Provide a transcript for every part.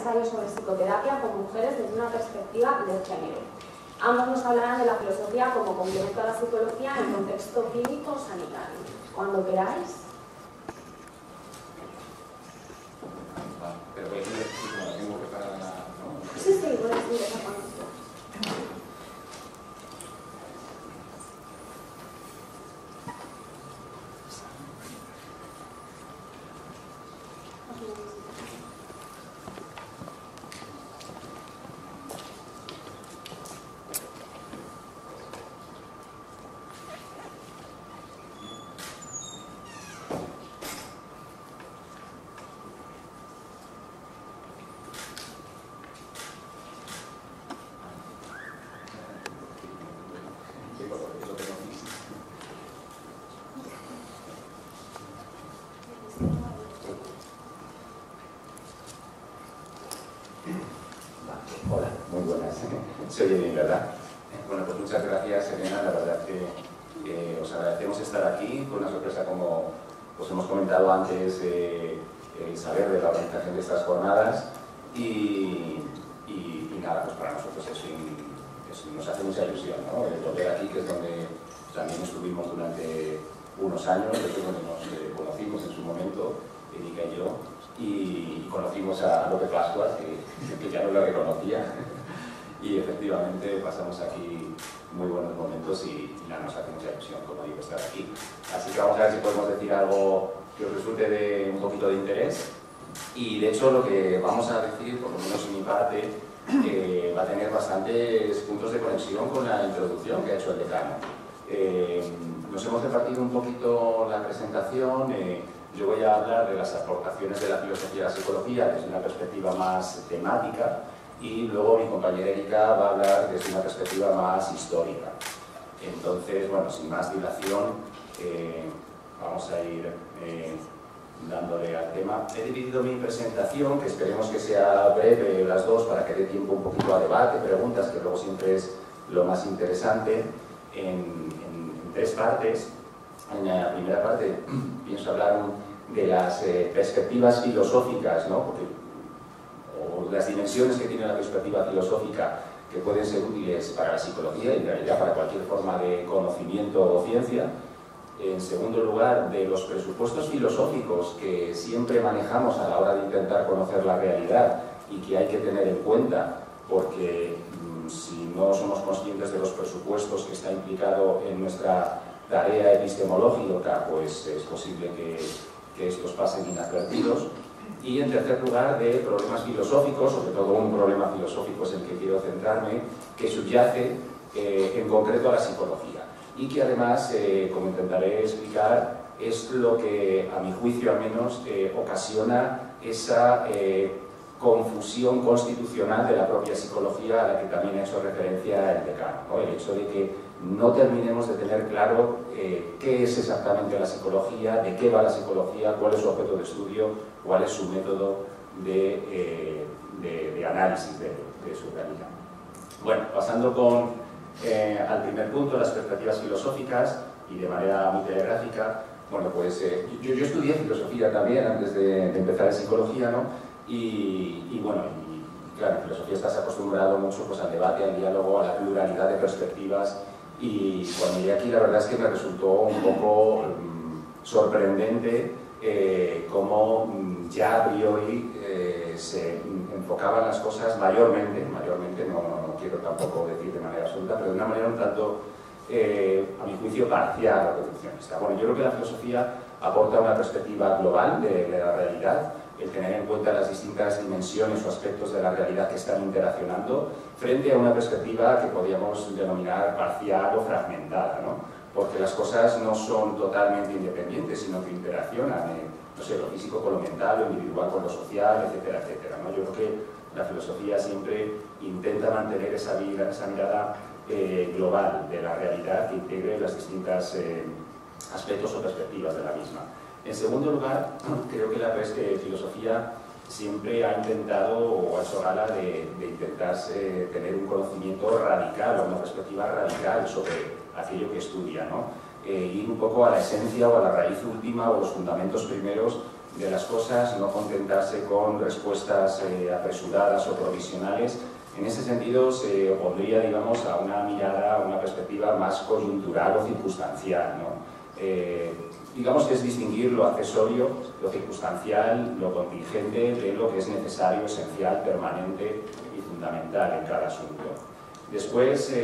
ensayo sobre psicoterapia con mujeres desde una perspectiva de género. Ambos nos hablarán de la filosofía como complemento a la psicología en contexto clínico sanitario. Cuando queráis. Pero voy a decir que la tengo preparada, ¿no? Sí, puedes empezar con esto. Hola, muy buenas. Se oye bien, ¿verdad? Bueno, pues muchas gracias, Elena. La verdad que os agradecemos estar aquí con una sorpresa, como os hemos comentado antes, el saber de la organización de estas jornadas y nada, pues para nosotros nos hace mucha ilusión, ¿no? El volver aquí, que es donde también estuvimos durante unos años, de hecho donde nos conocimos en su momento, Erika y yo, y conocimos a López Pascua, que ya no lo reconocía, y efectivamente pasamos aquí muy buenos momentos y nada, nos hace mucha ilusión, como digo, estar aquí. Así que vamos a ver si podemos decir algo que os resulte de un poquito de interés, y de hecho lo que vamos a decir, por lo menos en mi parte, va a tener bastantes puntos de conexión con la introducción que ha hecho el decano. Nos hemos repartido un poquito la presentación. Yo voy a hablar de las aportaciones de la filosofía a la psicología desde una perspectiva más temática, y luego mi compañera Erika va a hablar desde una perspectiva más histórica. Entonces, bueno, sin más dilación, vamos a ir dándole al tema. He dividido mi presentación, que esperemos que sea breve las dos, para que dé tiempo un poquito a debate, preguntas, que luego siempre es lo más interesante, en tres partes. En la primera parte pienso hablar de las perspectivas filosóficas, ¿no? O las dimensiones que tiene la perspectiva filosófica, que pueden ser útiles para la psicología y en realidad para cualquier forma de conocimiento o ciencia. En segundo lugar, de los presupuestos filosóficos que siempre manejamos a la hora de intentar conocer la realidad y que hay que tener en cuenta, porque si no somos conscientes de los presupuestos que está implicado en nuestra tarea epistemológica, pues es posible que estos pasen inadvertidos. Y en tercer lugar, de problemas filosóficos, sobre todo un problema filosófico es el que quiero centrarme, que subyace en concreto a la psicología, y que además, como intentaré explicar, es lo que, a mi juicio al menos, ocasiona esa confusión constitucional de la propia psicología, a la que también ha hecho referencia el decano, ¿no? El hecho de que no terminemos de tener claro qué es exactamente la psicología, de qué va la psicología, cuál es su objeto de estudio, cuál es su método de análisis de su realidad. Bueno, pasando al primer punto, las perspectivas filosóficas, y de manera muy telegráfica. Bueno, pues yo estudié filosofía también antes de empezar en psicología, ¿no? Y bueno, claro, en filosofía estás acostumbrado mucho pues, al debate, al diálogo, a la pluralidad de perspectivas, y cuando llegué aquí la verdad es que me resultó un poco sorprendente cómo ya a priori se enfocaban las cosas mayormente, no quiero tampoco decir de manera absoluta, pero de una manera un tanto, a mi juicio, parcial o reduccionista. Bueno, yo creo que la filosofía aporta una perspectiva global de la realidad, el tener en cuenta las distintas dimensiones o aspectos de la realidad que están interaccionando, frente a una perspectiva que podríamos denominar parcial o fragmentada, ¿no? Porque las cosas no son totalmente independientes, sino que interaccionan, no sé, lo físico con lo mental, lo individual con lo social, etcétera, etcétera, ¿no? Yo creo que la filosofía siempre intenta mantener esa mirada global de la realidad que integre los distintos aspectos o perspectivas de la misma. En segundo lugar, creo que la filosofía siempre ha intentado o ha hecho gala de intentar tener un conocimiento radical o una perspectiva radical sobre aquello que estudia, ¿no? Ir un poco a la esencia o a la raíz última o los fundamentos primeros de las cosas, no contentarse con respuestas apresuradas o provisionales. En ese sentido se opondría, digamos, a una mirada, a una perspectiva más coyuntural o circunstancial, ¿no? Digamos que es distinguir lo accesorio, lo circunstancial, lo contingente de lo que es necesario, esencial, permanente y fundamental en cada asunto. Después,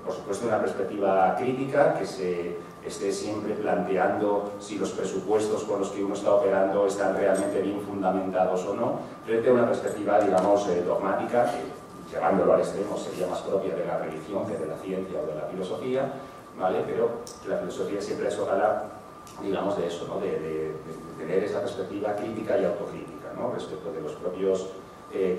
por supuesto, una perspectiva crítica que se esté siempre planteando si los presupuestos con los que uno está operando están realmente bien fundamentados o no, frente a una perspectiva, digamos, dogmática, que llevándolo al extremo sería más propia de la religión que de la ciencia o de la filosofía, ¿vale? Pero la filosofía siempre es ojalá, digamos, de eso, ¿no? de tener esa perspectiva crítica y autocrítica, ¿no? Respecto de los propios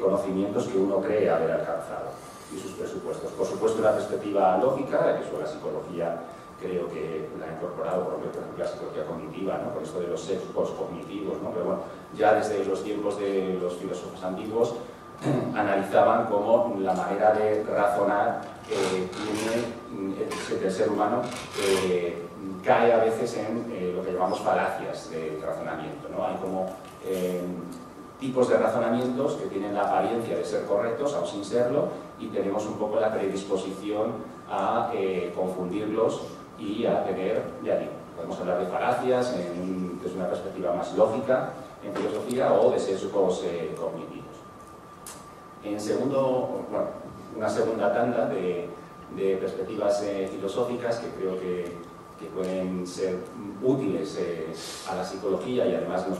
conocimientos que uno cree haber alcanzado y sus presupuestos. Por supuesto, una perspectiva lógica, eso la psicología creo que la ha incorporado, por ejemplo, la psicología cognitiva, ¿no? Con esto de los sesgos cognitivos, ¿no? Pero bueno, ya desde los tiempos de los filósofos antiguos analizaban cómo la manera de razonar tiene el ser humano cae a veces en lo que llamamos falacias de razonamiento, ¿no? Hay como tipos de razonamientos que tienen la apariencia de ser correctos, aun sin serlo, y tenemos un poco la predisposición a confundirlos y a tener, ya digo, podemos hablar de falacias desde una perspectiva más lógica en filosofía o de sesgos cognitivos. En segundo, bueno, una segunda tanda de perspectivas filosóficas que creo que pueden ser útiles a la psicología, y además nos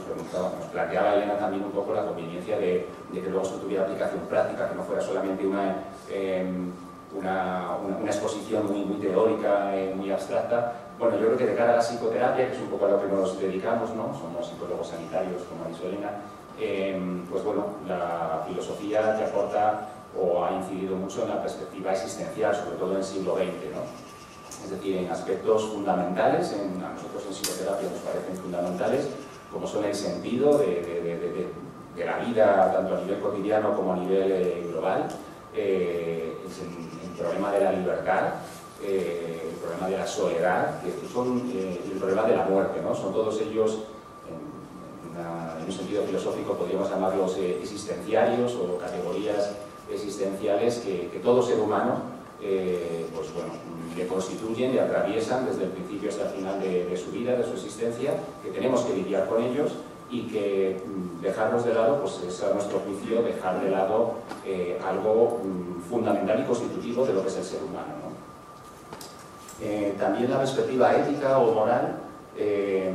planteaba Elena también un poco la conveniencia de que luego esto tuviera aplicación práctica, que no fuera solamente una exposición muy teórica, muy abstracta. Bueno, yo creo que de cara a la psicoterapia, que es un poco a lo que nos dedicamos, ¿no? Somos psicólogos sanitarios, como ha dicho Elena, pues bueno, la filosofía te aporta o ha incidido mucho en la perspectiva existencial, sobre todo en el siglo XX, ¿no? Es decir, en aspectos fundamentales, a nosotros en psicoterapia nos parecen fundamentales, como son el sentido de la vida, tanto a nivel cotidiano como a nivel global, el problema de la libertad, el problema de la soledad, que son el problema de la muerte, ¿no? Son todos ellos, en un sentido filosófico podríamos llamarlos existenciarios o categorías existenciales que todo ser humano pues bueno, le constituyen y atraviesan desde el principio hasta el final de su vida, de su existencia, que tenemos que lidiar con ellos y que dejarlos de lado, pues es a nuestro juicio dejar de lado algo fundamental y constitutivo de lo que es el ser humano, ¿no? También la perspectiva ética o moral,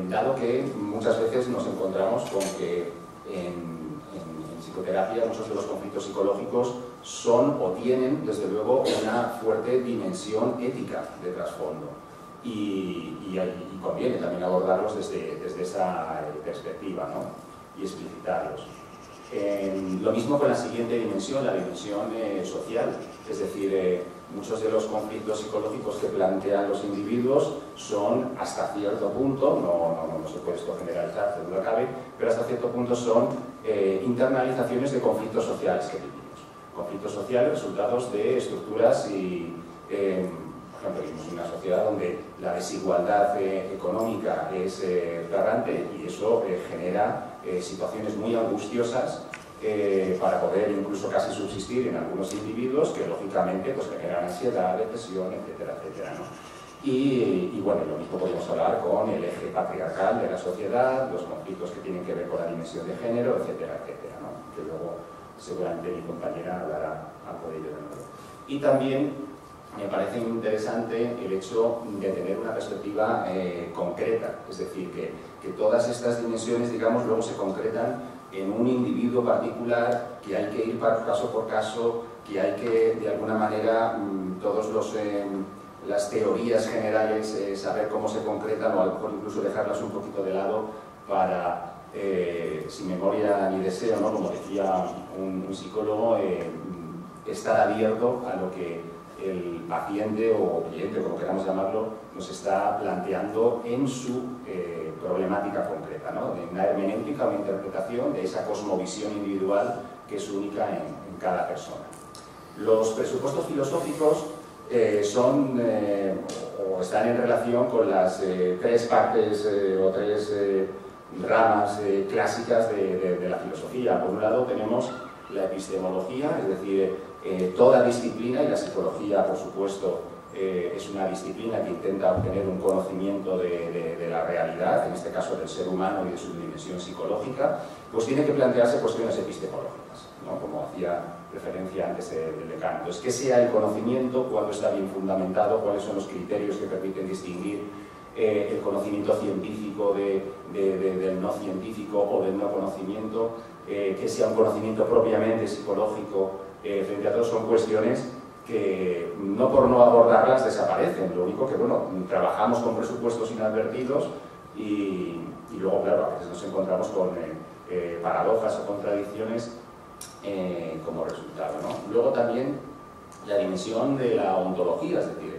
dado que muchas veces nos encontramos con que en psicoterapia muchos de los conflictos psicológicos son o tienen, desde luego, una fuerte dimensión ética de trasfondo. Y conviene también abordarlos desde esa perspectiva, ¿no? Y explicitarlos. Lo mismo con la siguiente dimensión, la dimensión social. Es decir, muchos de los conflictos psicológicos que plantean los individuos son, hasta cierto punto, no se puede esto generalizar, que duda cabe, pero hasta cierto punto son internalizaciones de conflictos sociales que vivimos. Conflictos sociales resultados de estructuras y, por ejemplo, vivimos en una sociedad donde la desigualdad económica es flagrante y eso genera situaciones muy angustiosas para poder incluso casi subsistir en algunos individuos que lógicamente pues, generan ansiedad, depresión, etcétera, etcétera, ¿no? Y bueno, lo mismo podemos hablar con el eje patriarcal de la sociedad, los conflictos que tienen que ver con la dimensión de género, etcétera, etcétera, ¿no? Que luego seguramente mi compañera hablará algo de ello de nuevo. Y también me parece interesante el hecho de tener una perspectiva concreta, es decir, que todas estas dimensiones, digamos, luego se concretan en un individuo particular, que hay que ir caso por caso, que hay que, de alguna manera, todas las teorías generales, saber cómo se concretan, o a lo mejor incluso dejarlas un poquito de lado para, sin memoria ni deseo, ¿no? Como decía un psicólogo, estar abierto a lo que el paciente o cliente, como queramos llamarlo, nos está planteando en su problemática concreta, ¿no? De una hermenéutica, una interpretación de esa cosmovisión individual que es única en cada persona. Los presupuestos filosóficos son o están en relación con las tres partes o tres ramas clásicas de la filosofía. Por un lado tenemos la epistemología, es decir, toda disciplina, y la psicología, por supuesto, es una disciplina que intenta obtener un conocimiento de la realidad, en este caso del ser humano y de su dimensión psicológica, pues tiene que plantearse cuestiones epistemológicas, ¿no? Como hacía referencia antes el decano. Entonces, ¿qué sea el conocimiento? ¿Cuándo está bien fundamentado? ¿Cuáles son los criterios que permiten distinguir el conocimiento científico del no científico o del no conocimiento? Que sea un conocimiento propiamente psicológico, frente a todos, son cuestiones que no por no abordarlas desaparecen. Lo único que, bueno, trabajamos con presupuestos inadvertidos y luego, claro, a veces nos encontramos con paradojas o contradicciones como resultado, ¿no? Luego también la dimensión de la ontología, es decir,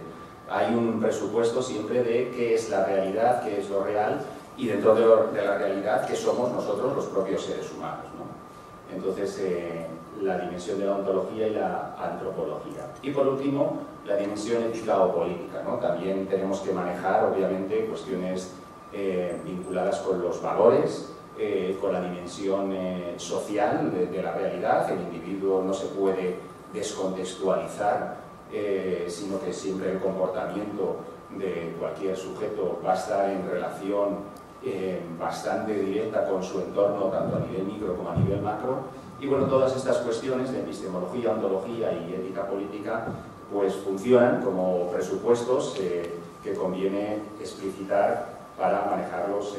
hay un presupuesto siempre de qué es la realidad, qué es lo real, y dentro de la realidad qué somos nosotros los propios seres humanos, ¿no? Entonces, la dimensión de la ontología y la antropología. Y por último, la dimensión ética o política, ¿no? También tenemos que manejar, obviamente, cuestiones vinculadas con los valores, con la dimensión social de la realidad. El individuo no se puede descontextualizar, sino que siempre el comportamiento de cualquier sujeto va a estar en relación bastante directa con su entorno, tanto a nivel micro como a nivel macro. Y bueno, todas estas cuestiones de epistemología, ontología y ética política pues funcionan como presupuestos que conviene explicitar para manejarlos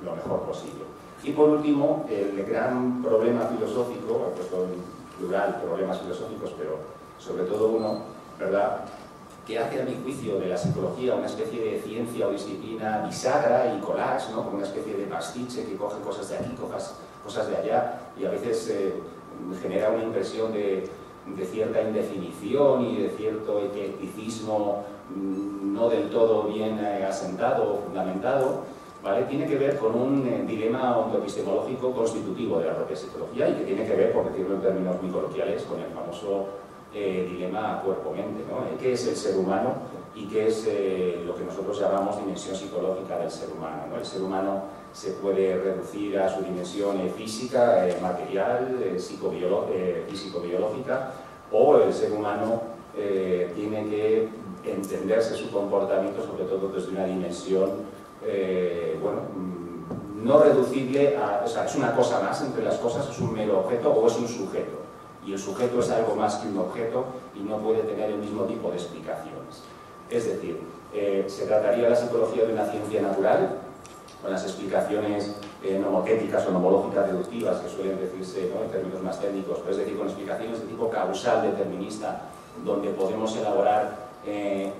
lo mejor posible. Y por último, el gran problema filosófico, he puesto en plural problemas filosóficos, pero sobre todo uno, ¿verdad?, que hace a mi juicio de la psicología una especie de ciencia o disciplina bisagra y collage, ¿no?, como una especie de pastiche que coge cosas de aquí, cosas de allá, y a veces genera una impresión de cierta indefinición y de cierto eclecticismo no del todo bien asentado o fundamentado, ¿vale? Tiene que ver con un dilema ontoepistemológico constitutivo de la propia psicología y que tiene que ver, por decirlo en términos muy coloquiales, con el famoso dilema cuerpo-mente, ¿no? ¿Qué es el ser humano y qué es lo que nosotros llamamos dimensión psicológica del ser humano, ¿no? El ser humano se puede reducir a su dimensión física, material, físico-biológica, o el ser humano tiene que entenderse su comportamiento sobre todo desde una dimensión, bueno, no reducible a, o sea, es una cosa más entre las cosas, es un mero objeto o es un sujeto. Y el sujeto es algo más que un objeto y no puede tener el mismo tipo de explicaciones. Es decir, se trataría la psicología de una ciencia natural, con las explicaciones nomotéticas o nomológicas deductivas que suelen decirse, ¿no?, en términos más técnicos, pero es decir, con explicaciones de tipo causal determinista, donde podemos elaborar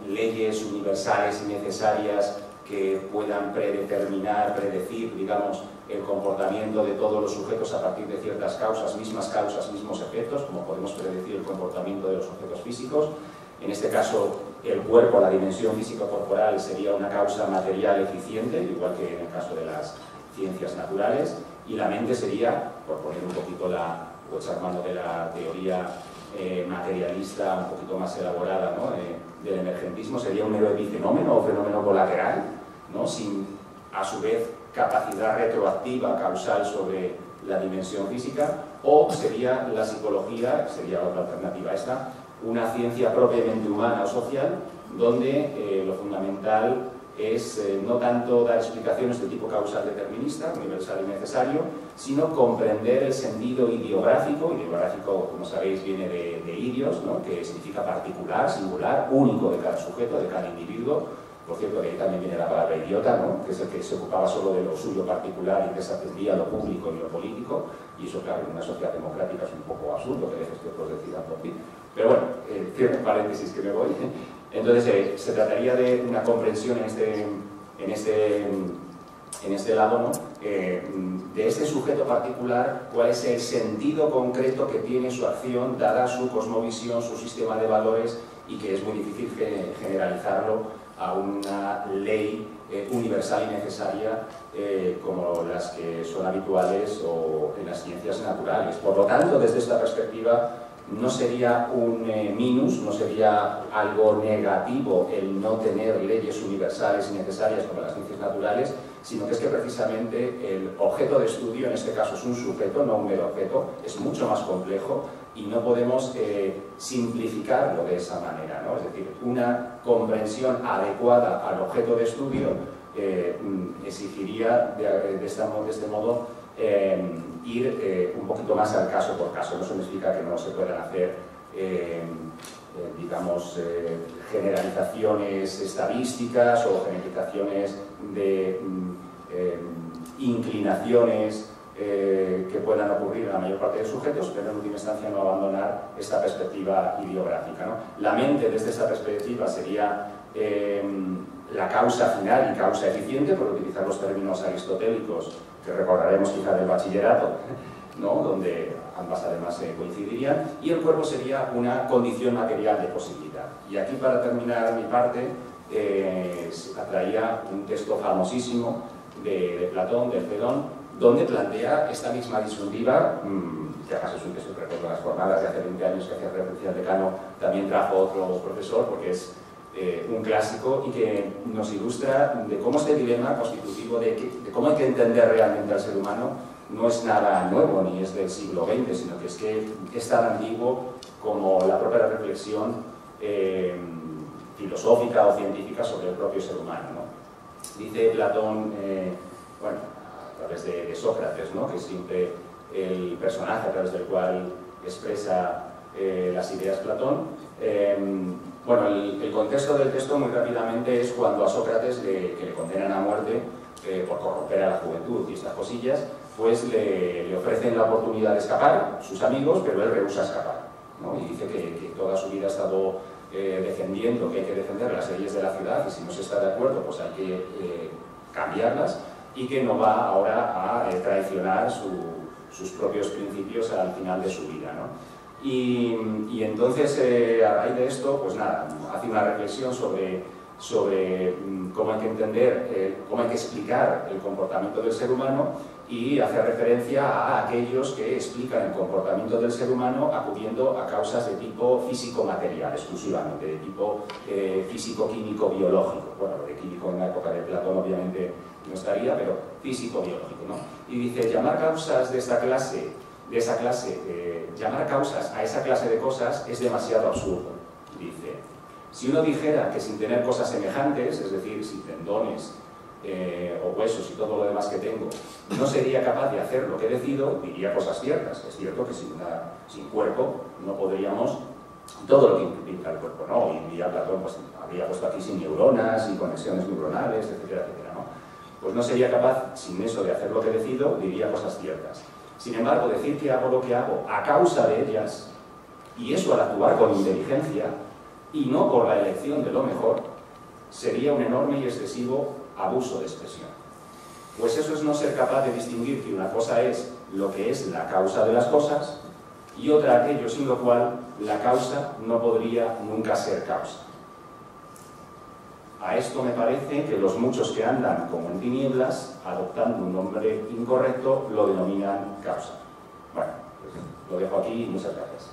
leyes universales y necesarias que puedan predeterminar, predecir, digamos, el comportamiento de todos los sujetos a partir de ciertas causas, mismos efectos, como podemos predecir el comportamiento de los objetos físicos. En este caso, el cuerpo, la dimensión físico-corporal, sería una causa material eficiente, igual que en el caso de las ciencias naturales, y la mente sería, por poner un poquito o echar mano de la teoría materialista un poquito más elaborada, ¿no?, del emergentismo, sería un mero epifenómeno o fenómeno colateral, ¿no?, sin a su vez capacidad retroactiva causal sobre la dimensión física, o sería la psicología, sería otra alternativa esta, una ciencia propiamente humana o social, donde lo fundamental es no tanto dar explicaciones de tipo causal determinista, universal y necesario, sino comprender el sentido ideográfico. Ideográfico, como sabéis, viene de idios, ¿no?, que significa particular, singular, único de cada sujeto, de cada individuo. Por cierto, de ahí también viene la palabra idiota, ¿no?, que es el que se ocupaba solo de lo suyo particular y desatendía lo público y lo político, y eso, claro, en una sociedad democrática es un poco absurdo que dejes que otros decidan por ti. Pero bueno, cierro paréntesis que me voy. Entonces, se trataría de una comprensión en este lado, ¿no?, de este sujeto particular, cuál es el sentido concreto que tiene su acción, dada su cosmovisión, su sistema de valores, y que es muy difícil generalizarlo a una ley universal y necesaria como las que son habituales o en las ciencias naturales. Por lo tanto, desde esta perspectiva, no sería un minus, no sería algo negativo el no tener leyes universales y necesarias como las ciencias naturales, sino que es que precisamente el objeto de estudio, en este caso es un sujeto, no un mero objeto, es mucho más complejo y no podemos simplificarlo de esa manera, ¿no? Es decir, una comprensión adecuada al objeto de estudio exigiría de este modo ir un poquito más al caso por caso. No significa que no se puedan hacer digamos, generalizaciones estadísticas o generalizaciones de inclinaciones que puedan ocurrir en la mayor parte de sujetos, pero en última instancia no abandonar esta perspectiva ideográfica, ¿no? La mente desde esta perspectiva sería la causa final y causa eficiente, por utilizar los términos aristotélicos que recordaremos quizá del bachillerato, ¿no? Donde ambas además coincidirían, y el cuerpo sería una condición material de posibilidad. Y aquí, para terminar mi parte, traía un texto famosísimo de Platón, del Fedón, donde plantea esta misma disyuntiva, que además es un texto que recuerdo las jornadas de hace 20 años que hacía referencia al decano, también trajo otro profesor, porque es un clásico y que nos ilustra de cómo este dilema constitutivo de cómo hay que entender realmente al ser humano no es nada nuevo ni es del siglo XX, sino que es tan antiguo como la propia reflexión filosófica o científica sobre el propio ser humano, ¿no? Dice Platón, bueno, a través de Sócrates, ¿no? Que es siempre el personaje a través del cual expresa las ideas Platón. Bueno, el contexto del texto muy rápidamente es cuando a Sócrates que le condenan a muerte por corromper a la juventud y estas cosillas, pues le ofrecen la oportunidad de escapar, sus amigos, pero él rehúsa escapar, ¿no? Y dice que toda su vida ha estado defendiendo que hay que defender las leyes de la ciudad y si no se está de acuerdo pues hay que cambiarlas y que no va ahora a traicionar sus propios principios al final de su vida, ¿no? Y entonces, a raíz de esto, pues nada, hace una reflexión sobre cómo hay que entender, cómo hay que explicar el comportamiento del ser humano y hace referencia a aquellos que explican el comportamiento del ser humano acudiendo a causas de tipo físico-material exclusivamente, de tipo físico-químico-biológico. Bueno, lo de químico en la época de Platón obviamente no estaría, pero físico-biológico, ¿no? Y dice, llamar causas de esa clase, llamar causas a esa clase de cosas es demasiado absurdo, dice. Si uno dijera que sin tener cosas semejantes, es decir, sin tendones o huesos y todo lo demás que tengo, no sería capaz de hacer lo que decido, diría cosas ciertas. Es cierto que sin cuerpo no podríamos todo lo que implica el cuerpo, ¿no? Hoy en día Platón pues, habría puesto aquí sin neuronas y conexiones neuronales, etcétera, etcétera, ¿no? Pues no sería capaz, sin eso, de hacer lo que decido, diría cosas ciertas. Sin embargo, decir que hago lo que hago a causa de ellas, y eso al actuar con inteligencia, y no por la elección de lo mejor, sería un enorme y excesivo abuso de expresión. Pues eso es no ser capaz de distinguir que una cosa es lo que es la causa de las cosas y otra aquello sin lo cual la causa no podría nunca ser causa. A esto me parece que los muchos que andan como en tinieblas, adoptando un nombre incorrecto, lo denominan causa. Bueno, pues lo dejo aquí y muchas gracias.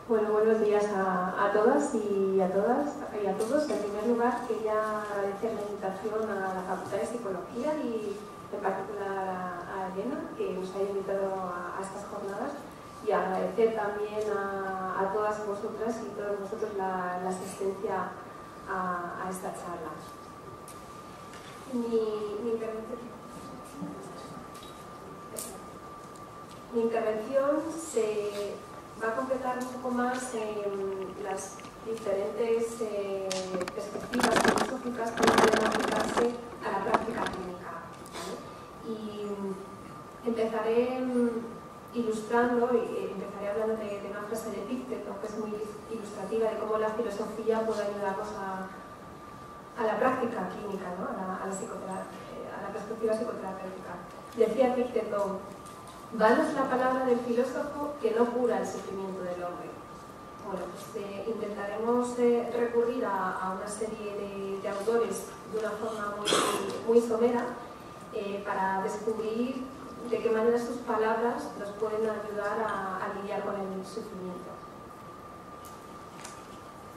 Bueno, buenos días a todas y a todos. En primer lugar, quería agradecer la invitación a la Facultad de Psicología y en particular a Elena, que nos haya invitado a estas jornadas, y agradecer también a todas vosotras y todos vosotros la asistencia a esta charla. Mi intervención se va a completar un poco más las diferentes perspectivas filosóficas que pueden aplicarse a la práctica clínica, ¿vale? Y empezaré ilustrando y empezaré hablando de una frase de Epicteto que es muy ilustrativa de cómo la filosofía puede ayudarnos a la práctica clínica, ¿no? a la perspectiva psicoterapéutica. Decía Epicteto: vana es la palabra del filósofo que no cura el sufrimiento del hombre. Bueno, pues intentaremos recurrir a una serie de autores de una forma muy somera para descubrir de qué manera sus palabras nos pueden ayudar a lidiar con el sufrimiento.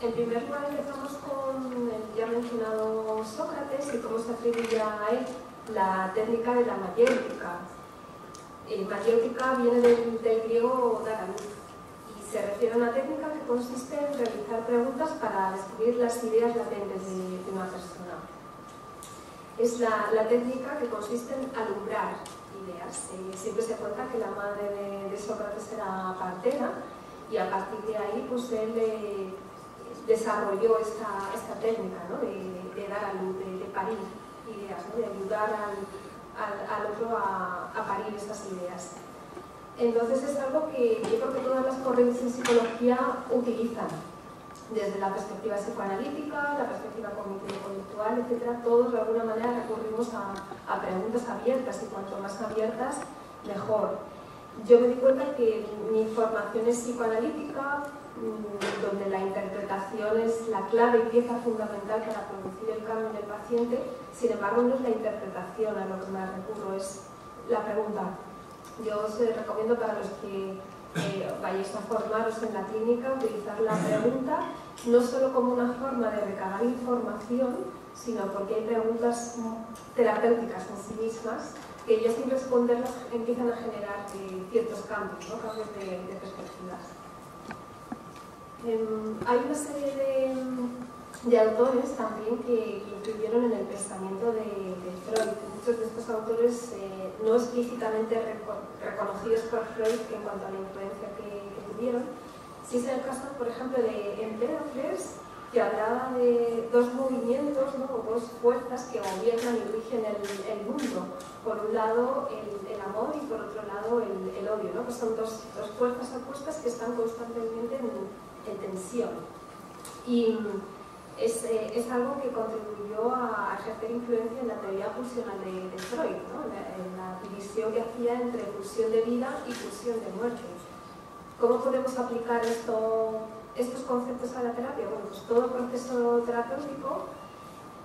En primer lugar, empezamos con el ya mencionado Sócrates y cómo se atribuye a él la técnica de la mayéutica. Mayéutica viene del griego dar a luz y se refiere a una técnica que consiste en realizar preguntas para descubrir las ideas latentes de una persona. Es la técnica que consiste en alumbrar ideas. Siempre se cuenta que la madre de Sócrates era partera y a partir de ahí pues él desarrolló esta técnica, ¿no? de dar a luz, de parir ideas, ¿no? de ayudar al otro a parir esas ideas. Entonces es algo que yo creo que todas las corrientes en psicología utilizan, desde la perspectiva psicoanalítica, la perspectiva cognitivo-conductual, etc. Todos de alguna manera recurrimos a preguntas abiertas y cuanto más abiertas, mejor. Yo me di cuenta que mi formación es psicoanalítica, donde la interpretación es la clave y pieza fundamental para producir el cambio en el paciente. Sin embargo, no es la interpretación a lo que más recurro, es la pregunta. Yo os recomiendo para los que vayáis a formaros en la clínica utilizar la pregunta no solo como una forma de recabar información, sino porque hay preguntas terapéuticas en sí mismas que ellos sin responderlas empiezan a generar ciertos cambios, ¿no? Cambios de perspectivas. Hay una serie de autores también que influyeron en el pensamiento de Freud. Muchos de estos autores no explícitamente reconocidos por Freud en cuanto a la influencia que tuvieron. Si es el caso, por ejemplo, de Empédocles, que hablaba de dos movimientos, ¿no? o dos fuerzas que gobiernan y rigen el mundo. Por un lado el amor y por otro lado el odio, ¿no? Que son dos fuerzas opuestas que están constantemente en tensión. Y es algo que contribuyó a ejercer influencia en la teoría pulsional de Freud, ¿no? en la división que hacía entre pulsión de vida y pulsión de muerte. ¿Cómo podemos aplicar estos conceptos a la terapia? Bueno, pues todo proceso terapéutico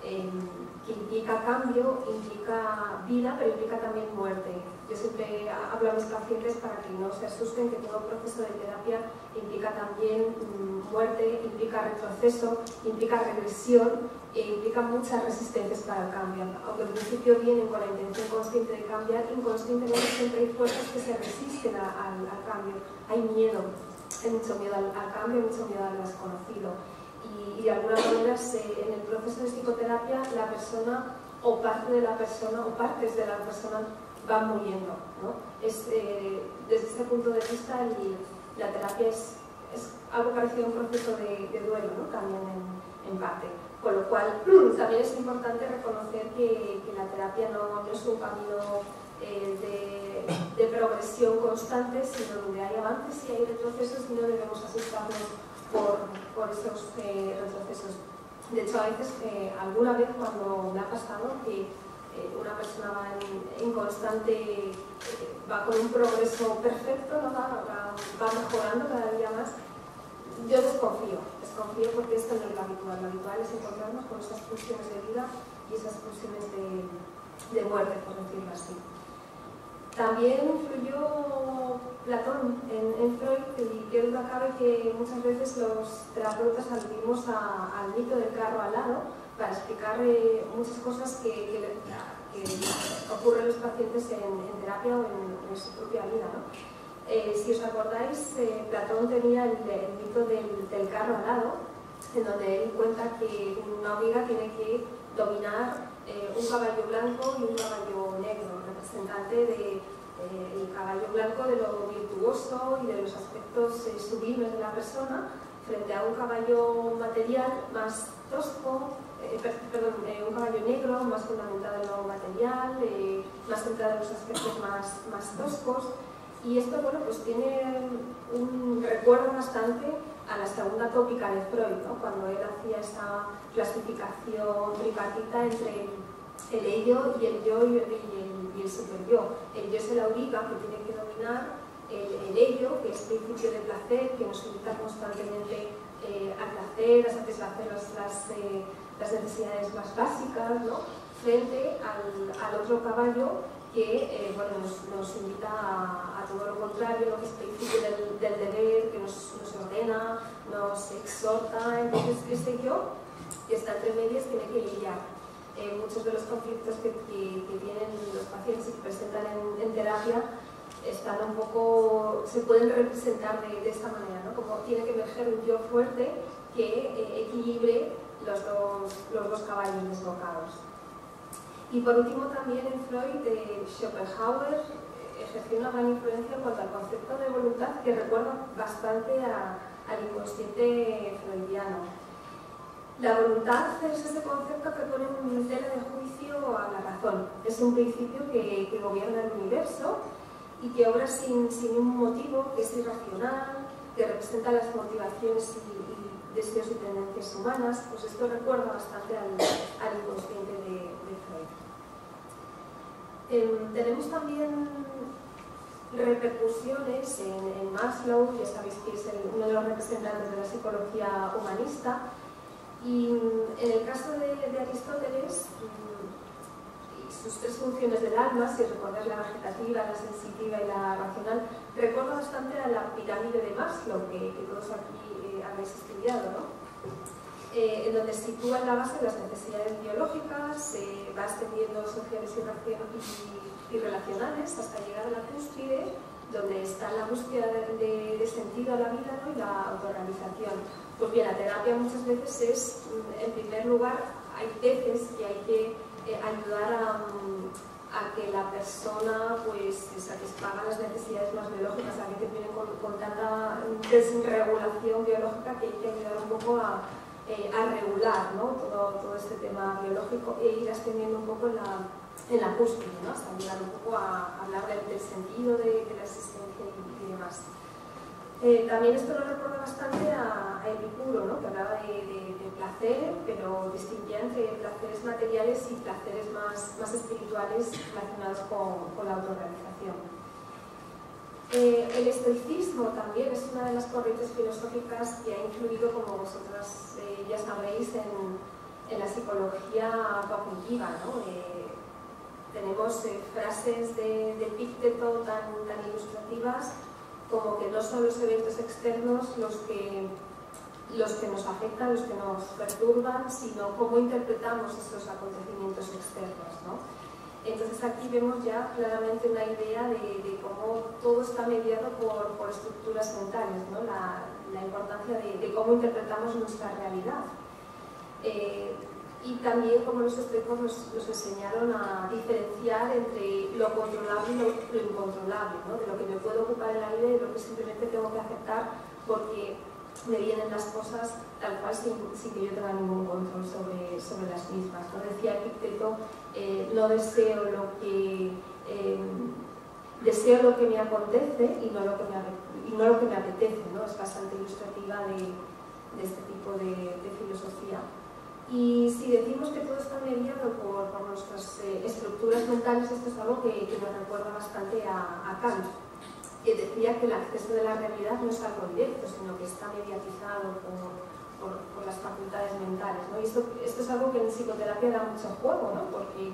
que implica cambio, implica vida, pero implica también muerte. Yo siempre hablo a mis pacientes para que no se asusten que todo proceso de terapia implica también muerte, implica retroceso, implica regresión e implica muchas resistencias para el cambio. Aunque al principio vienen con la intención consciente de cambiar, inconscientemente siempre hay fuerzas que se resisten al cambio. Hay miedo, hay mucho miedo al cambio, hay mucho miedo al desconocido. Y de alguna manera en el proceso de psicoterapia la persona o parte de la persona o partes de la persona van muriendo, ¿no? Desde este punto de vista la terapia es algo parecido a un proceso de duelo, ¿no? También en parte. Con lo cual también es importante reconocer que la terapia no es un camino de progresión constante, sino donde hay avances y hay retrocesos y no debemos asustarnos por esos retrocesos. De hecho, a veces, alguna vez cuando me ha pasado que una persona va en constante, va con un progreso perfecto, ¿no? va mejorando cada día más, yo desconfío porque esto no es lo habitual. Lo habitual es encontrarnos con esas pulsiones de vida y esas pulsiones de muerte, por decirlo así. También influyó Platón en Freud, y qué duda cabe que muchas veces los terapeutas aludimos al mito del carro alado para explicar muchas cosas que ocurren a los pacientes en terapia o en su propia vida, ¿no? Si os acordáis, Platón tenía el mito del carro alado, en donde él cuenta que una hormiga tiene que dominar un caballo blanco y un caballo negro, representante del caballo blanco de lo virtuoso y de los aspectos sublimes de la persona, frente a un caballo material más tosco, un caballo negro más fundamentado en lo material, más centrado en los aspectos más toscos. Y esto, bueno, pues tiene un recuerdo bastante a la segunda tópica de Freud, ¿no? Cuando él hacía esa clasificación tripartita entre el ello y el yo y el superyo. El yo es el auriga, que tiene que dominar el ello, que es principio de placer, que nos invita constantemente al placer, a satisfacer las necesidades más básicas, ¿no? Frente al otro caballo que bueno, nos invita a todo lo contrario, que es el principio del deber, que nos ordena, nos exhorta. Entonces ese yo, que está entre medias, tiene que lidiar. Muchos de los conflictos que tienen los pacientes y que presentan en terapia están un poco, se pueden representar de esta manera, ¿no? Como tiene que emerger un yo fuerte que equilibre los dos caballos desbocados. Y por último también en Freud, Schopenhauer ejerció una gran influencia en cuanto al concepto de voluntad, que recuerda bastante al inconsciente freudiano. La voluntad es ese concepto que pone en tela de juicio a la razón. Es un principio que gobierna el universo y que obra sin un motivo, que es irracional, que representa las motivaciones y deseos y tendencias humanas. Pues esto recuerda bastante al inconsciente de Freud. Tenemos también repercusiones en Maslow, ya sabéis que es uno de los representantes de la psicología humanista, y en el caso de Aristóteles y sus tres funciones del alma, si recordáis la vegetativa, la sensitiva y la racional, recuerda bastante a la pirámide de Maslow, que todos aquí habéis estudiado, ¿no? En donde sitúa en la base las necesidades biológicas, va extendiendo sociales y relacionales hasta llegar a la cúspide, donde está la búsqueda de sentido a la vida, ¿no? Y la autorrealización. Pues bien, la terapia muchas veces es, en primer lugar, hay veces que hay que ayudar a que la persona pues satisfaga las necesidades más biológicas, a que vienen con tanta desregulación biológica que hay que ayudar un poco a regular, ¿no? todo este tema biológico e ir ascendiendo un poco en la cúspide, ¿no? Hasta llegar un poco a hablar del sentido de la existencia y demás. También esto nos recuerda bastante a Epicuro, ¿no? Que hablaba de placer, pero distinguía entre placeres materiales y placeres más espirituales relacionados con la autorrealización. El estoicismo también es una de las corrientes filosóficas que ha influido, como vosotras ya sabréis, en la psicología cognitiva, ¿no? Tenemos frases de Epicteto tan ilustrativas como que no son los eventos externos los que nos afectan, los que nos perturban, sino cómo interpretamos estos acontecimientos externos, ¿no? Entonces aquí vemos ya claramente una idea de cómo todo está mediado por estructuras mentales, ¿no? La importancia de cómo interpretamos nuestra realidad. Y también como los estoicos nos enseñaron a diferenciar entre lo controlable y lo incontrolable, ¿no? De lo que me puedo ocupar en la vida y de lo que simplemente tengo que aceptar porque me vienen las cosas tal cual sin que yo tenga ningún control sobre las mismas, ¿no? Decía Epicteto, no deseo deseo lo que me acontece y no lo que me apetece, ¿no? Es bastante ilustrativa de este tipo de filosofía. Y si decimos que todo está mediado por nuestras estructuras mentales, esto es algo que nos recuerda bastante a Kant, que decía que el acceso de la realidad no es algo directo, sino que está mediatizado por las facultades mentales, ¿no? Y esto es algo que en psicoterapia da mucho juego, ¿no? Porque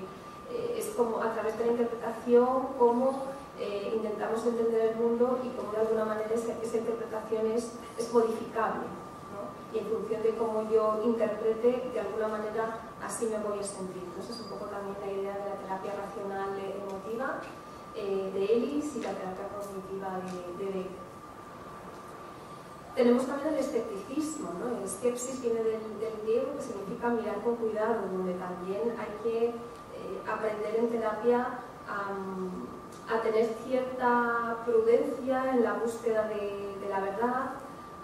es como a través de la interpretación cómo intentamos entender el mundo y cómo de alguna manera esa interpretación es modificable, ¿no? Y en función de cómo yo interprete, de alguna manera así me voy a sentir. Entonces es un poco también la idea de la terapia racional emotiva de Ellis y la terapia cognitiva de Beck. Tenemos también el escepticismo, ¿no? El skepsis viene del griego, que significa mirar con cuidado, donde también hay que aprender en terapia a tener cierta prudencia en la búsqueda de la verdad,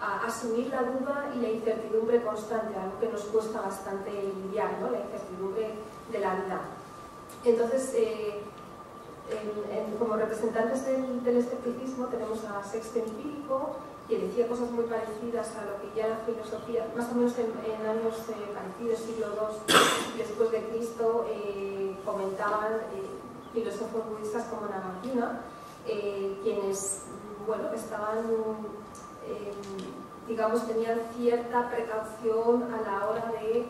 a asumir la duda y la incertidumbre constante, algo que nos cuesta bastante lidiar, ¿no? La incertidumbre de la vida. Entonces, como representantes del escepticismo tenemos a Sexto Empírico, que decía cosas muy parecidas a lo que ya la filosofía, más o menos en años parecidos, siglo II después de Cristo, comentaban filósofos budistas como Nagarjuna, quienes, bueno, estaban, digamos, tenían cierta precaución a la hora de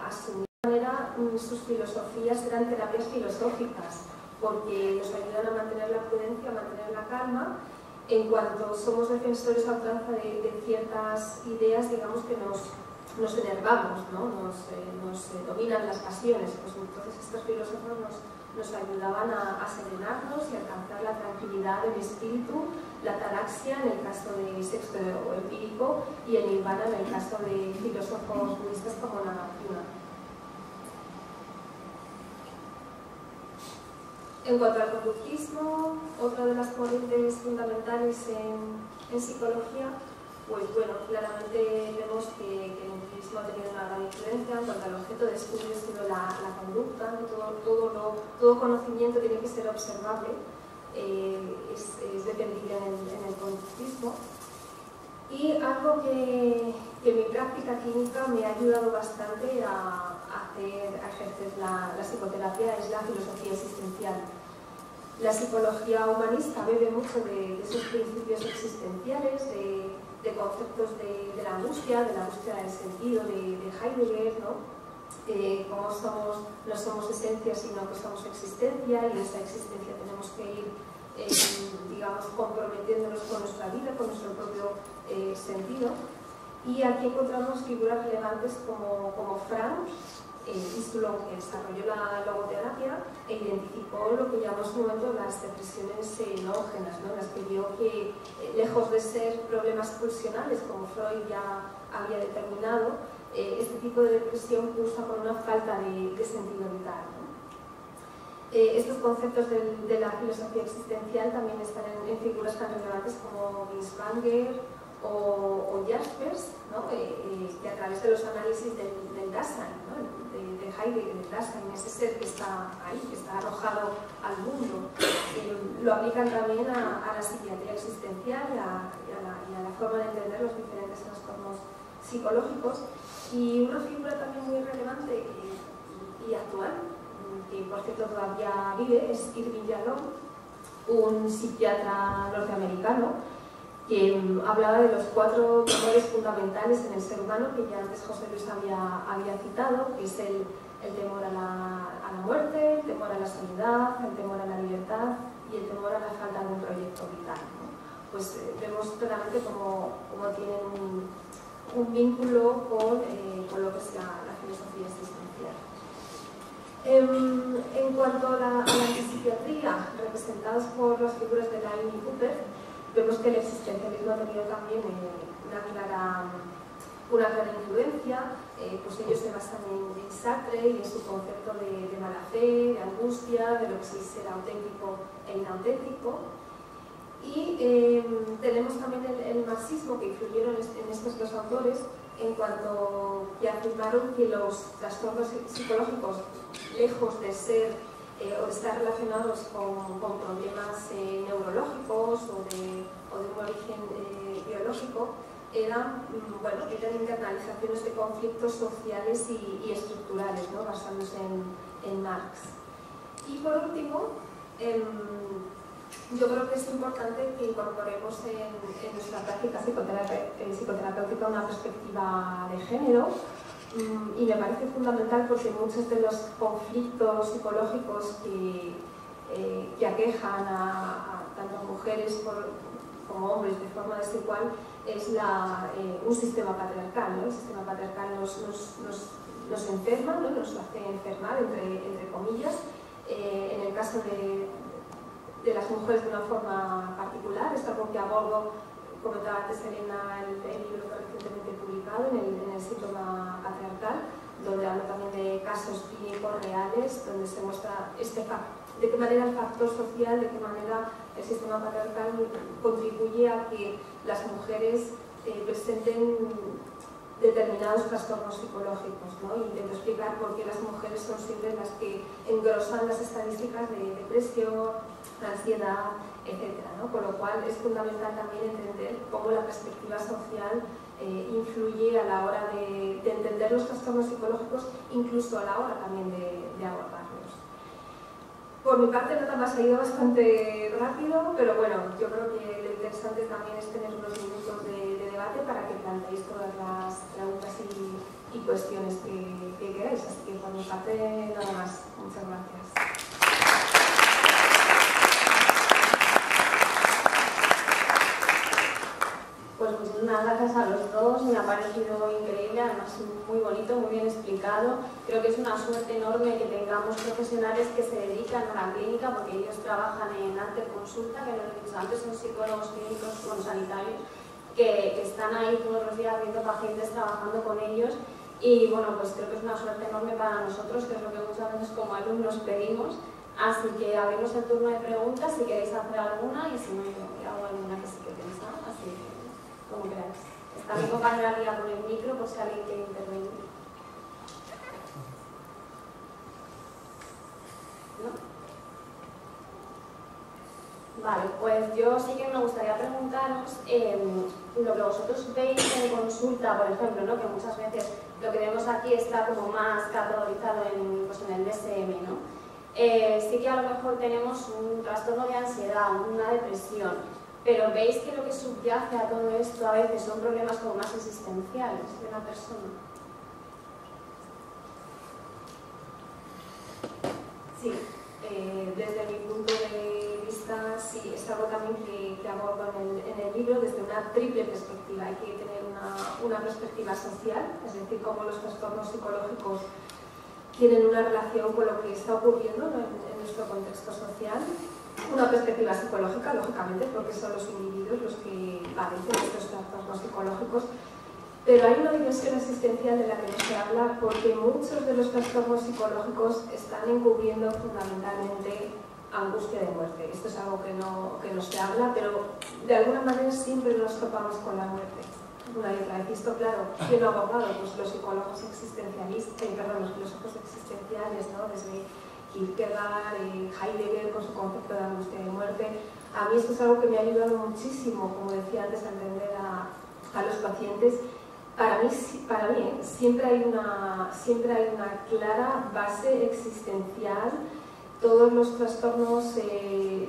asumir de manera sus filosofías eran terapias filosóficas, porque nos ayudan a mantener la prudencia, a mantener la calma. En cuanto somos defensores a ultranza de ciertas ideas, digamos que nos enervamos, ¿no? nos dominan las pasiones, pues entonces estos filósofos nos ayudaban a serenarnos y a alcanzar la tranquilidad del espíritu, la ataraxia en el caso de Sexto Empírico y el nirvana en el caso de filósofos budistas como Nagarjuna. En cuanto al conductismo, otra de las corrientes fundamentales en psicología, pues bueno, claramente vemos que el conductismo ha tenido una gran influencia en cuanto al objeto de estudio, sino la conducta, ¿no? Todo conocimiento tiene que ser observable, es dependible en el conductismo. Y algo que en mi práctica clínica me ha ayudado bastante a ejercer la psicoterapia es la filosofía existencial. La psicología humanista bebe mucho de esos principios existenciales, de conceptos de la angustia, de la búsqueda del sentido de Heidegger, ¿no? Como no somos esencia, sino que somos existencia, y en esa existencia tenemos que ir digamos, comprometiéndonos con nuestra vida, con nuestro propio sentido. Y aquí encontramos figuras relevantes como Frank Isulón, que desarrolló la logoterapia e identificó lo que llamó en su momento las depresiones noógenas, ¿no? Las que vio que, lejos de ser problemas pulsionales, como Freud ya había determinado, este tipo de depresión cursa por una falta de sentido vital, ¿no? Estos conceptos de la filosofía existencial también están en figuras tan relevantes como Binswanger o Jaspers, ¿no? Que a través de los análisis del Dasein, ¿no? de Heidegger, del Dasein, ese ser que está ahí, que está arrojado al mundo, lo aplican también a la psiquiatría existencial y a la forma de entender los diferentes trastornos psicológicos. Y una figura también muy relevante y actual, que por cierto todavía vive, es Irving Yalom, un psiquiatra norteamericano que hablaba de los 4 temores fundamentales en el ser humano, que ya antes José Luis había citado, que es el temor a la muerte, el temor a la soledad, el temor a la libertad y el temor a la falta de un proyecto vital, ¿no? Pues vemos claramente cómo tienen un vínculo con lo que es la filosofía existencial. En cuanto a la antipsiquiatría, representados por las figuras de Laing y Cooper, vemos que el existencialismo ha tenido también una clara influencia, pues ellos se basan en Sartre y en su concepto de mala fe, de angustia, de lo que es el ser auténtico e inauténtico. Y tenemos también el marxismo, que influyeron en estos 2 autores, en cuanto que afirmaron que los trastornos psicológicos, lejos de ser o de estar relacionados con problemas neurológicos o de un origen biológico, eran internalizaciones de conflictos sociales y estructurales, ¿no? Basándose en Marx. Y por último, yo creo que es importante que incorporemos en nuestra práctica psicoterapéutica una perspectiva de género, y me parece fundamental porque muchos de los conflictos psicológicos que aquejan a tanto mujeres como hombres de forma desigual es un sistema patriarcal, ¿no? El sistema patriarcal nos enferma, ¿no? Nos hace enfermar, entre comillas. En el caso de las mujeres de una forma particular, es algo que abordo, comentaba antes Elena, el libro que recientemente he publicado, en el síntoma patriarcal, donde hablo también de casos clínicos reales, donde se muestra de qué manera el factor social, de qué manera el sistema patriarcal contribuye a que las mujeres presenten determinados trastornos psicológicos, ¿no? Intento explicar por qué las mujeres son siempre las que engrosan las estadísticas de depresión, ansiedad, etcétera, ¿no? Con lo cual es fundamental también entender cómo la perspectiva social influye a la hora de entender los trastornos psicológicos, incluso a la hora también de abordarlos. Por mi parte, nada más ha ido bastante rápido, pero bueno, yo creo que lo interesante también es tener unos minutos de debate para que planteéis todas las preguntas y cuestiones que queráis. Así que por mi parte, nada más. Muchas gracias. Pues muchísimas gracias a los dos, me ha parecido increíble, además muy bonito, muy bien explicado. Creo que es una suerte enorme que tengamos profesionales que se dedican a la clínica, porque ellos trabajan en arte consulta, que lo he dicho antes, son psicólogos clínicos, bueno, sanitarios, que están ahí todos los días viendo pacientes, trabajando con ellos. Y bueno, pues creo que es una suerte enorme para nosotros, que es lo que muchas veces como alumnos pedimos. Así que abrimos el turno de preguntas, si queréis hacer alguna, y si no, yo hago alguna que sí que pensaba, así que como queráis. Está mi compañera Lía con el micro por si alguien quiere intervenir. ¿No? Vale, pues yo sí que me gustaría preguntaros lo que vosotros veis en consulta, por ejemplo, ¿no? Que muchas veces lo que vemos aquí está como más categorizado en, pues en el DSM, ¿no? Sí que a lo mejor tenemos un trastorno de ansiedad, una depresión, pero veis que lo que subyace a todo esto a veces son problemas como más existenciales de una persona. Sí, desde mi punto de vista, sí, es algo también que abordo en el libro desde una triple perspectiva. Hay que tener una perspectiva social, es decir, cómo los trastornos psicológicos tienen una relación con lo que está ocurriendo, ¿no? en nuestro contexto social. Una perspectiva psicológica, lógicamente, porque son los individuos los que padecen estos trastornos psicológicos, pero hay una dimensión existencial de la que no se habla, porque muchos de los trastornos psicológicos están encubriendo fundamentalmente angustia de muerte. Esto es algo que no se habla, pero de alguna manera siempre nos topamos con la muerte. Una y otra vez. Esto, claro, ¿quién lo ha abordado? Pues los psicólogos existencialistas, los filósofos existenciales, ¿no? Desde Kierkegaard, Heidegger con su concepto de angustia de muerte. A mí esto es algo que me ha ayudado muchísimo, como decía antes, a entender a los pacientes. Para mí siempre hay una clara base existencial. Todos los trastornos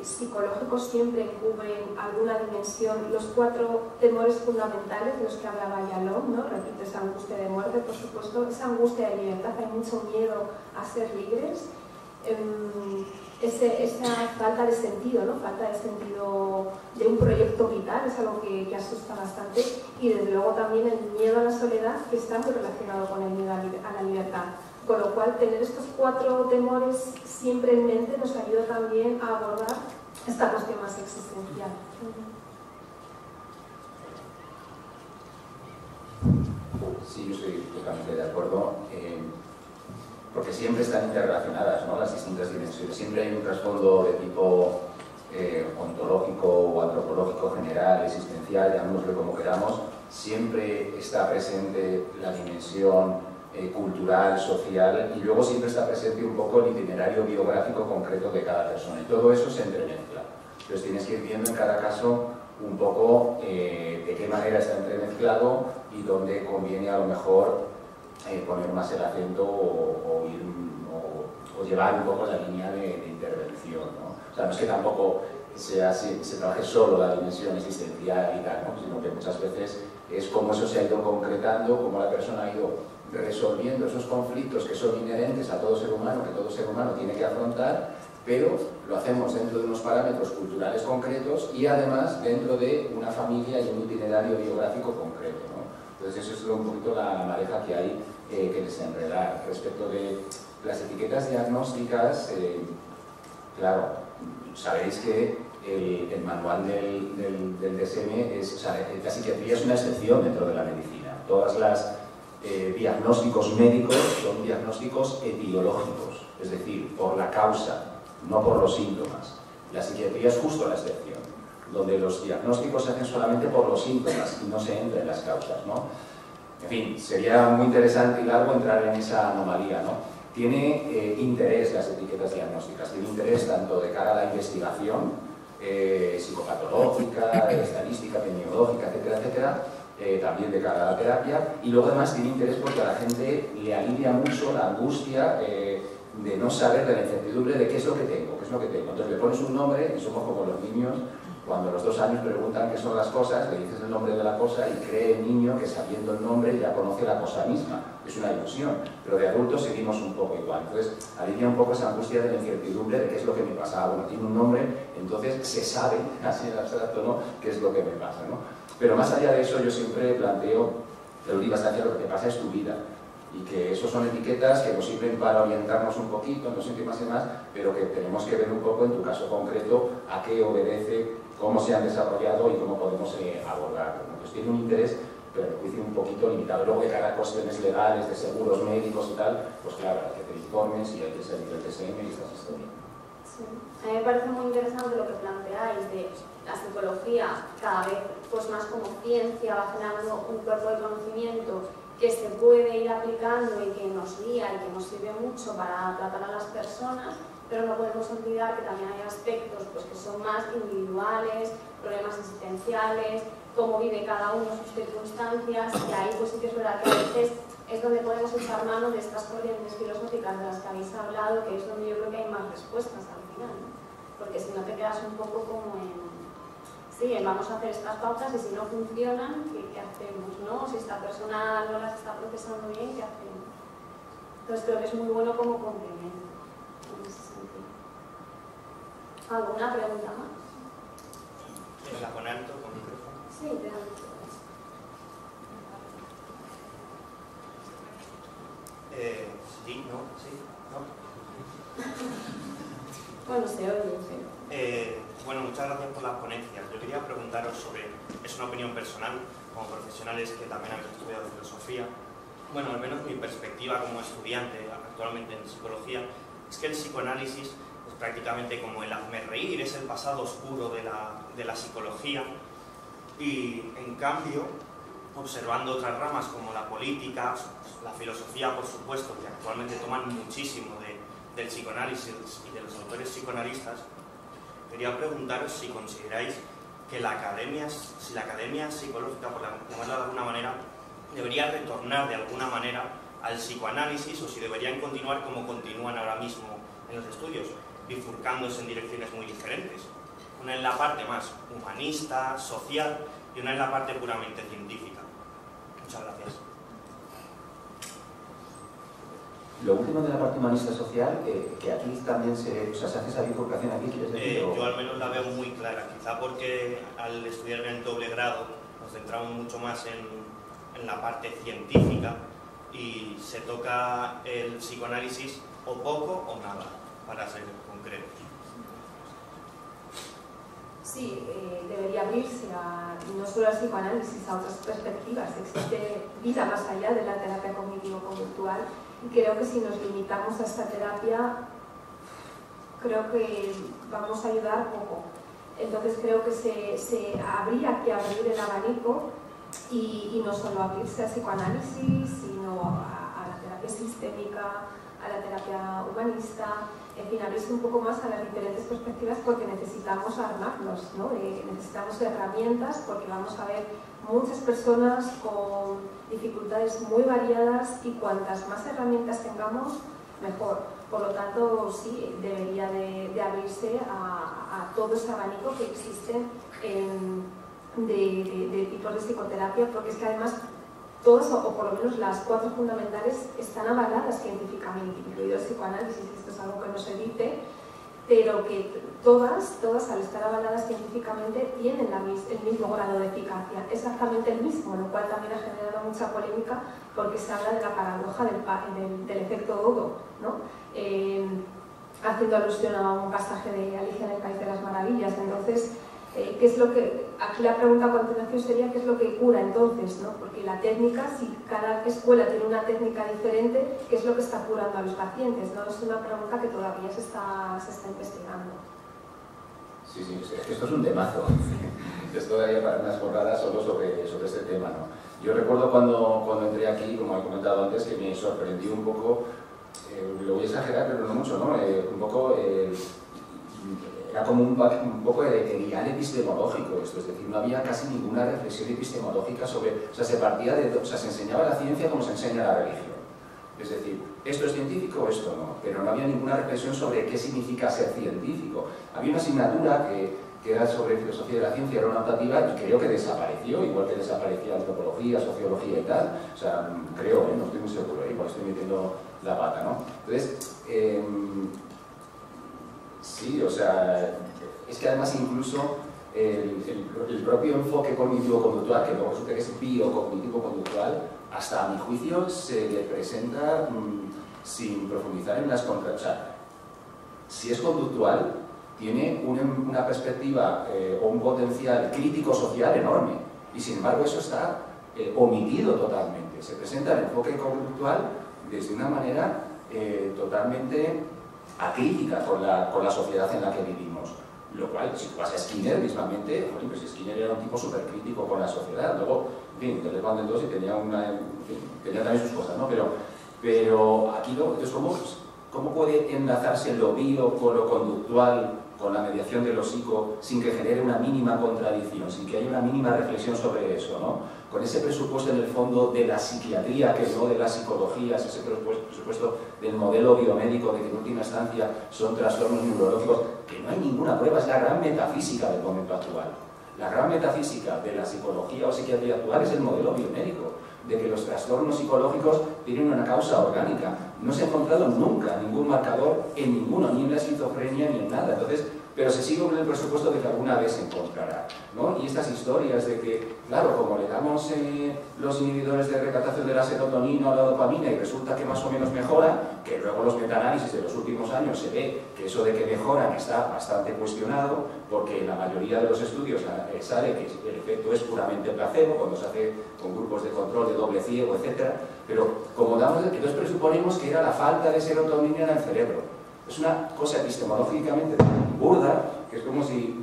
psicológicos siempre cubren alguna dimensión. Los 4 temores fundamentales de los que hablaba Yalom, ¿no? Repito, esa angustia de muerte, por supuesto, esa angustia de libertad, hay mucho miedo a ser libres. Esa falta de sentido, ¿no? Falta de sentido de un proyecto vital, es algo que asusta bastante, y desde luego también el miedo a la soledad, que está muy relacionado con el miedo a la libertad. Con lo cual, tener estos 4 temores siempre en mente nos ayuda también a abordar esta cuestión más existencial. Sí, yo estoy totalmente de acuerdo. Porque siempre están interrelacionadas, ¿no? Las distintas dimensiones. Siempre hay un trasfondo de tipo ontológico o antropológico general, existencial, llamémoslo como queramos. Siempre está presente la dimensión cultural, social, y luego siempre está presente un poco el itinerario biográfico concreto de cada persona. Y todo eso se entremezcla. Entonces tienes que ir viendo en cada caso un poco de qué manera está entremezclado y dónde conviene a lo mejor poner más el acento o llevar un poco la línea de intervención, ¿no? O sea, no es que tampoco se trabaje solo la dimensión existencial y tal, ¿no? Sino que muchas veces es cómo eso se ha ido concretando, cómo la persona ha ido resolviendo esos conflictos que son inherentes a todo ser humano, que todo ser humano tiene que afrontar, pero lo hacemos dentro de unos parámetros culturales concretos y además dentro de una familia y un itinerario biográfico concreto, ¿no? Entonces eso es un poquito la madeja que hay que desenredar. Respecto de las etiquetas diagnósticas, claro, sabéis que el manual del DSM o sea, la psiquiatría es una excepción dentro de la medicina. Todas las diagnósticos médicos son diagnósticos etiológicos, es decir, por la causa, no por los síntomas. La psiquiatría es justo la excepción, donde los diagnósticos se hacen solamente por los síntomas y no se entra en las causas, ¿no? En fin, sería muy interesante y largo entrar en esa anomalía, ¿no? Tiene interés las etiquetas diagnósticas, tiene interés tanto de cara a la investigación psicopatológica, estadística, epidemiológica, etcétera, etcétera, también de cara a la terapia, y luego además tiene interés porque a la gente le alivia mucho la angustia de no saber, de la incertidumbre de qué es lo que tengo, qué es lo que tengo. Entonces le pones un nombre y somos como los niños. Cuando a los 2 años preguntan qué son las cosas, le dices el nombre de la cosa y cree el niño que sabiendo el nombre ya conoce la cosa misma. Es una ilusión, pero de adultos seguimos un poco igual. Entonces alivia un poco esa angustia de la incertidumbre de qué es lo que me pasa. Bueno, tiene un nombre, entonces se sabe, así en abstracto, ¿no?, qué es lo que me pasa, ¿no? Pero más allá de eso yo siempre planteo, en última instancia, lo que te pasa es tu vida. Y que eso son etiquetas que nos sirven para orientarnos un poquito en los síntomas y demás, pero que tenemos que ver un poco en tu caso concreto a qué obedece, cómo se han desarrollado y cómo podemos abordarlo. Entonces tiene un interés, pero a juicio un poquito limitado. Luego de cara a cuestiones legales, de seguros médicos y tal, pues claro, hay que hacer informes y hay que seguir el TSM y estas historias. Sí. A mí me parece muy interesante lo que planteáis de la psicología cada vez pues más como ciencia, va generando un cuerpo de conocimiento que se puede ir aplicando y que nos guía y que nos sirve mucho para tratar a las personas, pero no podemos olvidar que también hay aspectos pues, que son más individuales, problemas existenciales, cómo vive cada uno sus circunstancias, y ahí pues sí que es verdad que a veces es donde podemos echar mano de estas corrientes filosóficas de las que habéis hablado, que es donde yo creo que hay más respuestas al final, ¿no? Porque si no te quedas un poco como en... Sí, vamos a hacer estas pautas y si no funcionan, ¿qué hacemos? ¿No? Si esta persona no las está procesando bien, ¿qué hacemos? Entonces creo que es muy bueno como complemento en ese sentido. ¿Alguna pregunta más? ¿La con alto, con micrófono? Sí, te doy. Sí, no, sí, no. Bueno, se oye, sí. Bueno, muchas gracias por las ponencias. Yo quería preguntaros sobre, es una opinión personal, como profesionales que también habéis estudiado filosofía. Bueno, al menos mi perspectiva como estudiante actualmente en psicología es que el psicoanálisis es prácticamente como el hazmerreír, es el pasado oscuro de la psicología, y en cambio, observando otras ramas como la política, la filosofía, por supuesto, que actualmente toman muchísimo del psicoanálisis y de los autores psicoanalistas, quería preguntaros si consideráis que la academia psicológica, por llamarla de alguna manera, debería retornar de alguna manera al psicoanálisis o si deberían continuar como continúan ahora mismo en los estudios, bifurcándose en direcciones muy diferentes. Una en la parte más humanista, social, y una en la parte puramente científica. Muchas gracias. Lo último de la parte humanista social, que aquí también se hace esa bifurcación aquí, ¿quieres decir? Yo al menos la veo muy clara, quizá porque al estudiar en el doble grado nos centramos mucho más en la parte científica y se toca el psicoanálisis o poco o nada, para ser concretos. Sí, debería abrirse no solo al psicoanálisis, a otras perspectivas. Existe vida más allá de la terapia cognitivo-conductual y creo que si nos limitamos a esta terapia, creo que vamos a ayudar poco. Entonces creo que habría que abrir el abanico y no solo abrirse al psicoanálisis, sino a la terapia sistémica, a la terapia humanista, en fin, abrirse un poco más a las diferentes perspectivas porque necesitamos armarnos, ¿no? Necesitamos herramientas porque vamos a ver muchas personas con dificultades muy variadas y cuantas más herramientas tengamos, mejor. Por lo tanto, sí, debería de abrirse a todo ese abanico que existe de tipos de psicoterapia, porque es que además todas, o por lo menos las 4 fundamentales, están avaladas científicamente, incluido el psicoanálisis. Esto es algo que no se dice, pero que todas al estar avaladas científicamente tienen el mismo grado de eficacia, exactamente el mismo, lo cual también ha generado mucha polémica porque se habla de la paradoja del efecto dodo, ¿no? Haciendo alusión a un pasaje de Alicia en el País de las Maravillas. Entonces, ¿qué es lo que, aquí la pregunta a continuación sería qué es lo que cura entonces, ¿no? Porque la técnica, si cada escuela tiene una técnica diferente, ¿qué es lo que está curando a los pacientes? ¿No? Es una pregunta que todavía se está investigando. Sí, sí, es que esto es un temazo. Esto daría para unas jornadas solo sobre este tema, ¿no? Yo recuerdo cuando entré aquí, como he comentado antes, que me sorprendió un poco, lo voy a exagerar, pero no mucho, ¿no? Un poco, era como un poco de ideal epistemológico esto, es decir, no había casi ninguna reflexión epistemológica sobre, o sea, se partía de, o sea, se enseñaba la ciencia como se enseña la religión. Es decir, esto es científico o esto no, pero no había ninguna reflexión sobre qué significa ser científico. Había una asignatura que era sobre filosofía de la ciencia, era una optativa y creo que desapareció, igual que desaparecía antropología, sociología y tal. O sea, creo, no estoy muy seguro, igual estoy metiendo la pata, ¿no? Entonces, sí, o sea, es que además incluso el propio enfoque cognitivo-conductual, que luego resulta que es biocognitivo-conductual, hasta a mi juicio se le presenta sin profundizar en las contras. O sea, si es conductual, tiene una perspectiva o un potencial crítico-social enorme, y sin embargo eso está omitido totalmente. Se presenta el enfoque conductual desde una manera totalmente acrítica con la sociedad en la que vivimos. Lo cual, si tú vas a Skinner mismamente, pues Skinner era un tipo súper crítico con la sociedad. Luego, en fin, Deleuze van den Dos y tenía también sus cosas, ¿no? Pero aquí, entonces, ¿cómo puede enlazarse lo bio con lo conductual, con la mediación de lo psico, sin que genere una mínima contradicción, sin que haya una mínima reflexión sobre eso, ¿no? Con ese presupuesto en el fondo de la psiquiatría, que no de las psicologías, ese presupuesto del modelo biomédico de que en última instancia son trastornos neurológicos, que no hay ninguna prueba, es la gran metafísica del momento actual. La gran metafísica de la psicología o psiquiatría actual es el modelo biomédico, de que los trastornos psicológicos tienen una causa orgánica. No se ha encontrado nunca ningún marcador en ninguno, ni en la esquizofrenia ni en nada. Entonces, pero se sigue con el presupuesto de que alguna vez se encontrará, ¿no? Y estas historias de que, claro, como le damos los inhibidores de recaptación de la serotonina o la dopamina y resulta que más o menos mejora, que luego los metaanálisis de los últimos años se ve que eso de que mejoran está bastante cuestionado, porque en la mayoría de los estudios sale que el efecto es puramente placebo, cuando se hace con grupos de control de doble ciego, etc. Pero como entonces presuponemos que era la falta de serotonina en el cerebro. Es una cosa epistemológicamente burda, que es como si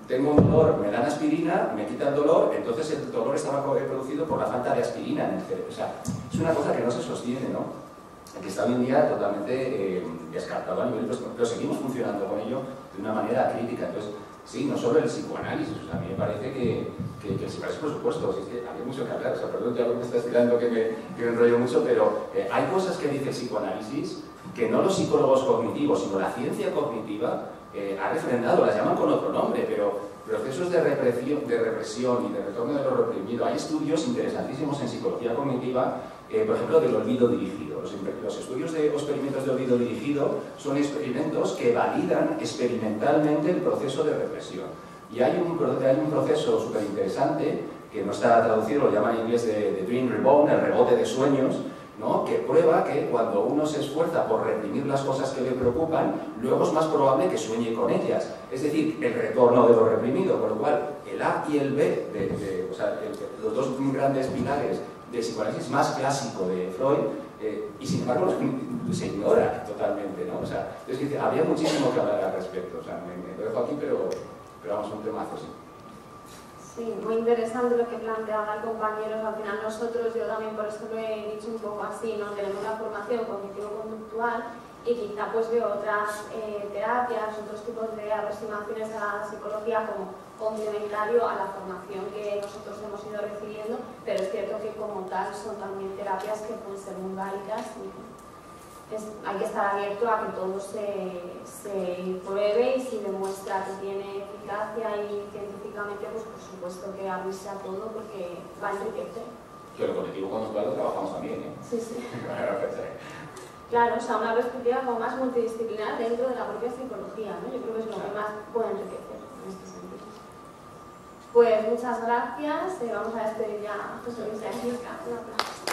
tengo un dolor, me dan aspirina, me quita el dolor, entonces el dolor estaba producido por la falta de aspirina en el cerebro. O sea, es una cosa que no se sostiene, ¿no? Que está hoy en día totalmente descartado a nivel, pero seguimos funcionando con ello de una manera crítica. Entonces, sí, no solo el psicoanálisis, o sea, a mí me parece que el psicoanálisis, por supuesto, es que había mucho que hablar, o sea, perdón, ya me está estirando que me enrollo mucho, pero hay cosas que dice el psicoanálisis que no los psicólogos cognitivos, sino la ciencia cognitiva ha refrendado, las llaman con otro nombre, pero procesos de represión y de retorno de lo reprimido. Hay estudios interesantísimos en psicología cognitiva, por ejemplo, del olvido dirigido. Los estudios de experimentos de olvido dirigido son experimentos que validan experimentalmente el proceso de represión. Y hay un proceso súper interesante, que no está traducido, lo llaman en inglés de dream rebound, el rebote de sueños, ¿no? Que prueba que cuando uno se esfuerza por reprimir las cosas que le preocupan, luego es más probable que sueñe con ellas. Es decir, el retorno de lo reprimido, con lo cual el A y el B, o sea, los dos grandes pilares del psicoanálisis más clásico de Freud, y sin embargo se ignora totalmente, ¿no? O sea, es decir, habría muchísimo que hablar al respecto. O sea, me lo dejo aquí, pero vamos, un temazo, sí. Sí, muy interesante lo que planteaban compañeros. Al final nosotros, yo también por eso lo he dicho un poco así, ¿no? Tenemos una formación cognitivo-conductual y quizá pues veo otras terapias, otros tipos de aproximaciones a la psicología como complementario a la formación que nosotros hemos ido recibiendo, pero es cierto que como tal son también terapias que pueden ser muy válidas y hay que estar abierto a que todo se pruebe y si demuestra que tiene eficacia y científicamente, pues por supuesto que abrirse a todo porque va a enriquecer. Que lo cognitivo-conductual lo trabajamos también, ¿eh? Sí, sí. Claro, o sea, una perspectiva como más multidisciplinar dentro de la propia psicología, ¿no? Yo creo que es lo que más puede enriquecer en este sentido. Pues muchas gracias, vamos a despedir ya a José Luis García. Un aplauso.